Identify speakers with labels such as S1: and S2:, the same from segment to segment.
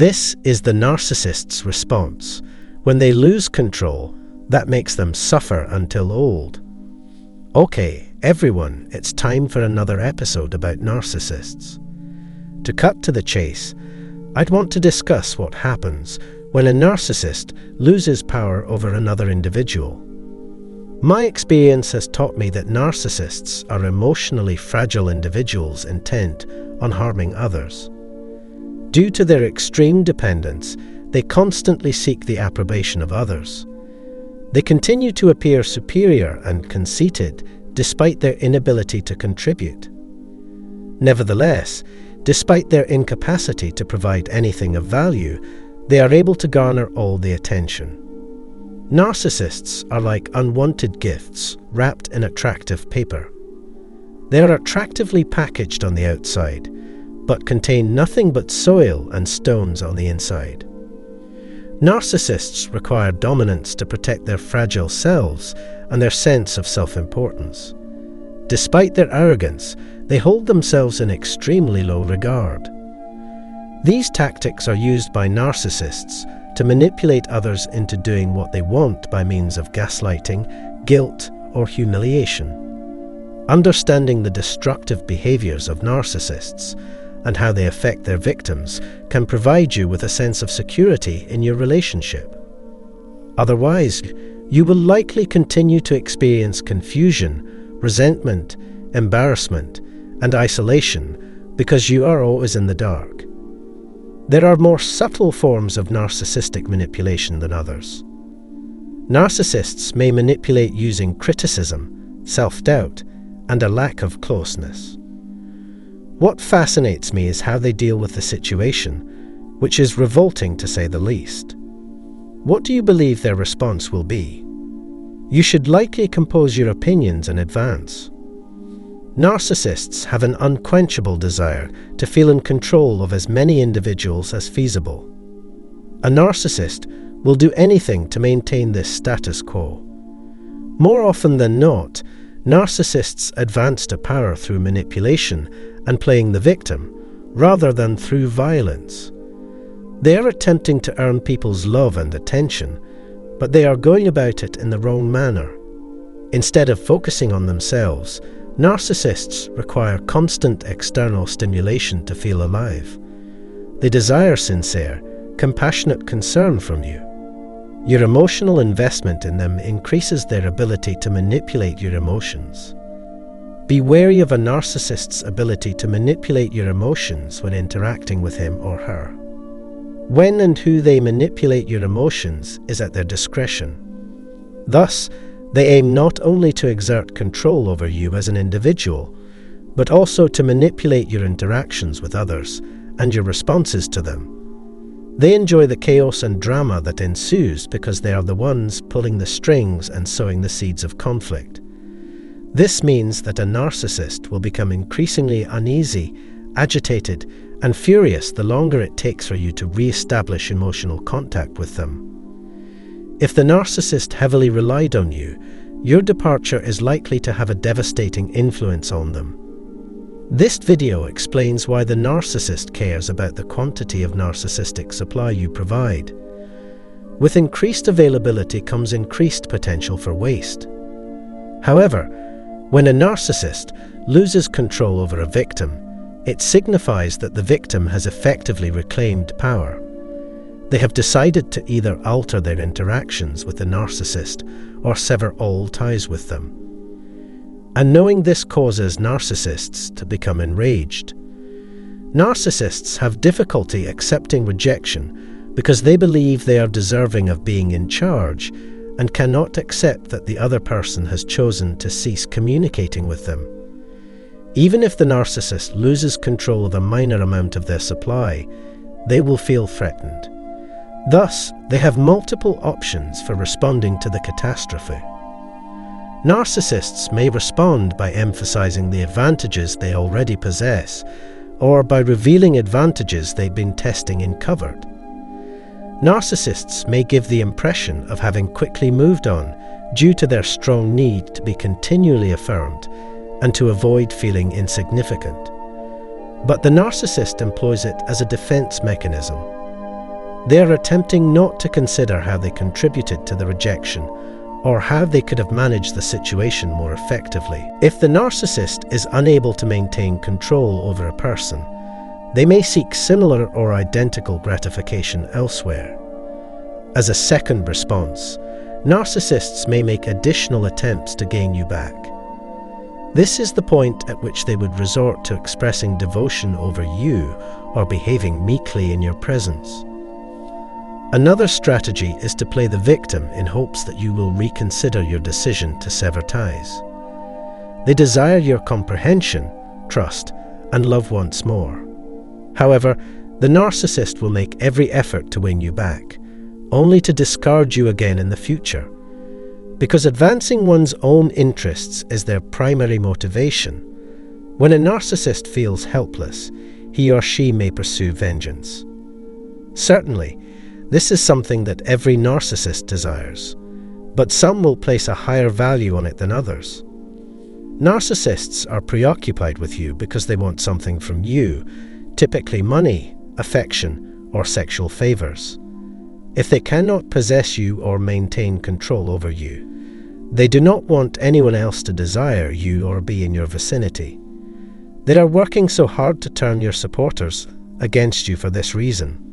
S1: This is the narcissist's response. When they lose control, that makes them suffer until old. Okay, everyone, it's time for another episode about narcissists. To cut to the chase, I'd want to discuss what happens when a narcissist loses power over another individual. My experience has taught me that narcissists are emotionally fragile individuals intent on harming others. Due to their extreme dependence, they constantly seek the approbation of others. They continue to appear superior and conceited despite their inability to contribute. Nevertheless, despite their incapacity to provide anything of value, they are able to garner all the attention. Narcissists are like unwanted gifts wrapped in attractive paper. They are attractively packaged on the outside, but contain nothing but soil and stones on the inside. Narcissists require dominance to protect their fragile selves and their sense of self-importance. Despite their arrogance, they hold themselves in extremely low regard. These tactics are used by narcissists to manipulate others into doing what they want by means of gaslighting, guilt, or humiliation. Understanding the destructive behaviors of narcissists and how they affect their victims can provide you with a sense of security in your relationship. Otherwise, you will likely continue to experience confusion, resentment, embarrassment, and isolation because you are always in the dark. There are more subtle forms of narcissistic manipulation than others. Narcissists may manipulate using criticism, self-doubt, and a lack of closeness. What fascinates me is how they deal with the situation, which is revolting to say the least. What do you believe their response will be? You should likely compose your opinions in advance. Narcissists have an unquenchable desire to feel in control of as many individuals as feasible. A narcissist will do anything to maintain this status quo. More often than not, narcissists advance to power through manipulation and playing the victim, rather than through violence. They are attempting to earn people's love and attention, but they are going about it in the wrong manner. Instead of focusing on themselves, narcissists require constant external stimulation to feel alive. They desire sincere, compassionate concern from you. Your emotional investment in them increases their ability to manipulate your emotions. Be wary of a narcissist's ability to manipulate your emotions when interacting with him or her. When and who they manipulate your emotions is at their discretion. Thus, they aim not only to exert control over you as an individual, but also to manipulate your interactions with others and your responses to them. They enjoy the chaos and drama that ensues because they are the ones pulling the strings and sowing the seeds of conflict. This means that a narcissist will become increasingly uneasy, agitated, and furious the longer it takes for you to re-establish emotional contact with them. If the narcissist heavily relied on you, your departure is likely to have a devastating influence on them. This video explains why the narcissist cares about the quantity of narcissistic supply you provide. With increased availability comes increased potential for waste. However, when a narcissist loses control over a victim, it signifies that the victim has effectively reclaimed power. They have decided to either alter their interactions with the narcissist or sever all ties with them. And knowing this causes narcissists to become enraged. Narcissists have difficulty accepting rejection because they believe they are deserving of being in charge and cannot accept that the other person has chosen to cease communicating with them. Even if the narcissist loses control of a minor amount of their supply, they will feel threatened. Thus, they have multiple options for responding to the catastrophe. Narcissists may respond by emphasizing the advantages they already possess, or by revealing advantages they've been testing in covert. Narcissists may give the impression of having quickly moved on due to their strong need to be continually affirmed and to avoid feeling insignificant. But the narcissist employs it as a defense mechanism. They are attempting not to consider how they contributed to the rejection or how they could have managed the situation more effectively. If the narcissist is unable to maintain control over a person, they may seek similar or identical gratification elsewhere. As a second response, narcissists may make additional attempts to gain you back. This is the point at which they would resort to expressing devotion over you or behaving meekly in your presence. Another strategy is to play the victim in hopes that you will reconsider your decision to sever ties. They desire your comprehension, trust, and love once more. However, the narcissist will make every effort to win you back, only to discard you again in the future. Because advancing one's own interests is their primary motivation, when a narcissist feels helpless, he or she may pursue vengeance. Certainly, this is something that every narcissist desires, but some will place a higher value on it than others. Narcissists are preoccupied with you because they want something from you, typically money, affection, or sexual favors. If they cannot possess you or maintain control over you, they do not want anyone else to desire you or be in your vicinity. They are working so hard to turn your supporters against you for this reason.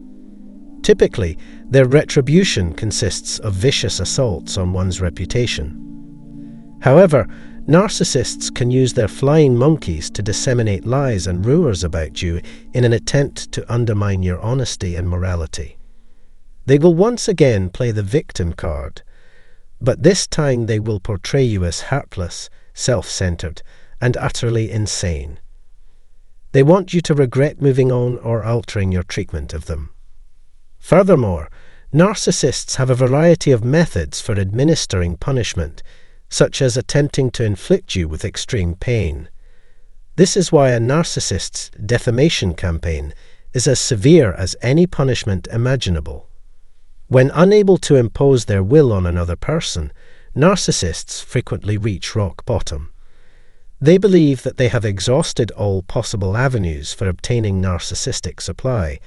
S1: Typically, their retribution consists of vicious assaults on one's reputation. However, narcissists can use their flying monkeys to disseminate lies and rumors about you in an attempt to undermine your honesty and morality. They will once again play the victim card, but this time they will portray you as heartless, self-centered, and utterly insane. They want you to regret moving on or altering your treatment of them. Furthermore, narcissists have a variety of methods for administering punishment, such as attempting to inflict you with extreme pain. This is why a narcissist's defamation campaign is as severe as any punishment imaginable. When unable to impose their will on another person, narcissists frequently reach rock bottom. They believe that they have exhausted all possible avenues for obtaining narcissistic supply,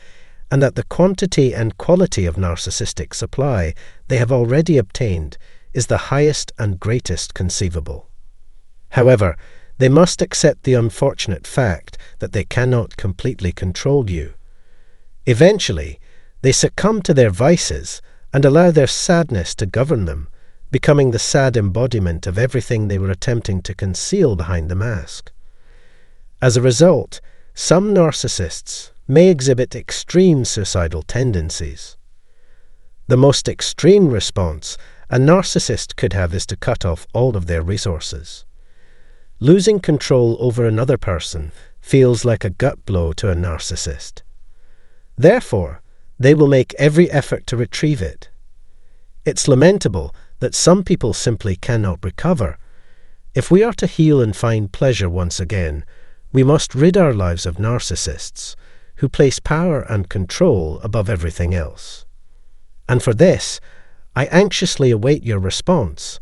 S1: and that the quantity and quality of narcissistic supply they have already obtained is the highest and greatest conceivable. However, they must accept the unfortunate fact that they cannot completely control you. Eventually, they succumb to their vices and allow their sadness to govern them, becoming the sad embodiment of everything they were attempting to conceal behind the mask. As a result, some narcissists may exhibit extreme suicidal tendencies. The most extreme response a narcissist could have is to cut off all of their resources. Losing control over another person feels like a gut blow to a narcissist. Therefore, they will make every effort to retrieve it. It's lamentable that some people simply cannot recover. If we are to heal and find pleasure once again, we must rid our lives of narcissists who place power and control above everything else. And for this, I anxiously await your response,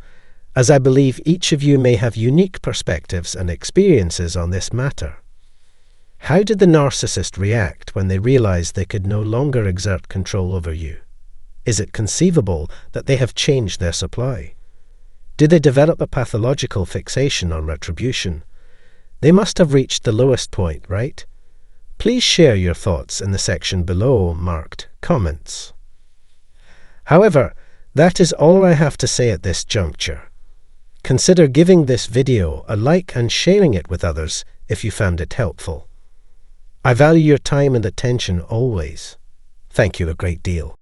S1: as I believe each of you may have unique perspectives and experiences on this matter. How did the narcissist react when they realized they could no longer exert control over you? Is it conceivable that they have changed their supply? Did they develop a pathological fixation on retribution? They must have reached the lowest point, right? Please share your thoughts in the section below marked comments. However, that is all I have to say at this juncture. Consider giving this video a like and sharing it with others if you found it helpful. I value your time and attention always. Thank you a great deal.